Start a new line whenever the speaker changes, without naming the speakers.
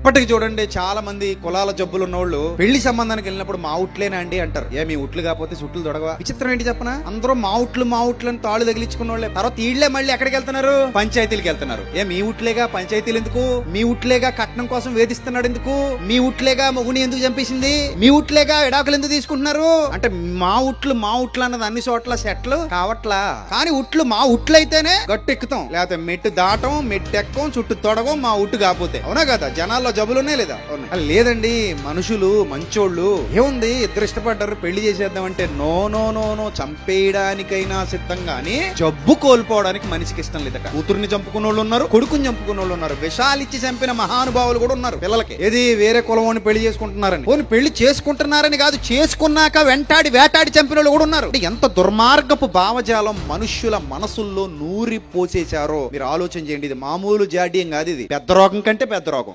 ఇప్పటికి చూడండి చాలా మంది కులాల జబ్బులు ఉన్నోళ్ళు పెళ్లి సంబంధానికి వెళ్ళినప్పుడు మా ఉట్లేనా అండి అంటారు. మీ ఉట్లు కాకపోతే సుట్లు దొడగవా? విచిత్రం ఏంటి చెప్పనా, అందరూ మా ఉట్లు అని తాళ్ళు తగిలించుకున్న వాళ్ళే. తర్వాత ఈళ్లే మళ్ళీ ఎక్కడికి వెళ్తున్నారు? పంచాయతీలకు వెళ్తున్నారు. మీ ఉట్లేగా పంచాయతీలు ఎందుకు? మీ ఉట్లేగా కట్నం కోసం వేధిస్తున్నాడు ఎందుకు? మీ ఉట్లేగా మొగుని ఎందుకు చంపేసింది? మీ ఉట్లేగా విడాకులు ఎందుకు తీసుకుంటున్నారు? అంటే మా ఉట్లు అన్నది అన్ని చోట్ల సెట్లు కావట్లా. కానీ మా ఉట్లు అయితేనే గట్టు ఎక్కుతాం, లేకపోతే మెట్టు దాటం, మెట్టు ఎక్కం, చుట్టూ తొడగం మా ఉట్టు కాకపోతే. అవునా కదా? జనాల్లో జబ్బులున్నాయి లేదా? లేదండి, మనుషులు మంచోళ్ళు. ఏముంది, ఇద్దరు ఇష్టపడ్డారు, పెళ్లి చేసేద్దామంటే నో నో నో నో, చంపేయడానికైనా సిద్ధం గానీ జబ్బు కోల్పోవడానికి మనిషికి ఇష్టం లేదట. కూతుర్ని చంపుకున్న వాళ్ళు ఉన్నారు, కొడుకుని చంపుకున్న వాళ్ళు ఉన్నారు, విషాలిచ్చి చంపిన మహానుభావులు కూడా ఉన్నారు. పిల్లలకి ఏది వేరే కులం పెళ్లి చేసుకుంటున్నారని, పోనీ పెళ్లి చేసుకుంటున్నారని కాదు, చేసుకున్నాక వేటాడి చంపిన వాళ్ళు కూడా ఉన్నారు. ఎంత దుర్మార్గపు భావజాలం మనుష్యుల మనసుల్లో నూరి పోసేశారో మీరు ఆలోచన చేయండి. ఇది మామూలు జాడ్యం కాదు, ఇది పెద్ద రోగం కంటే పెద్ద రోగం.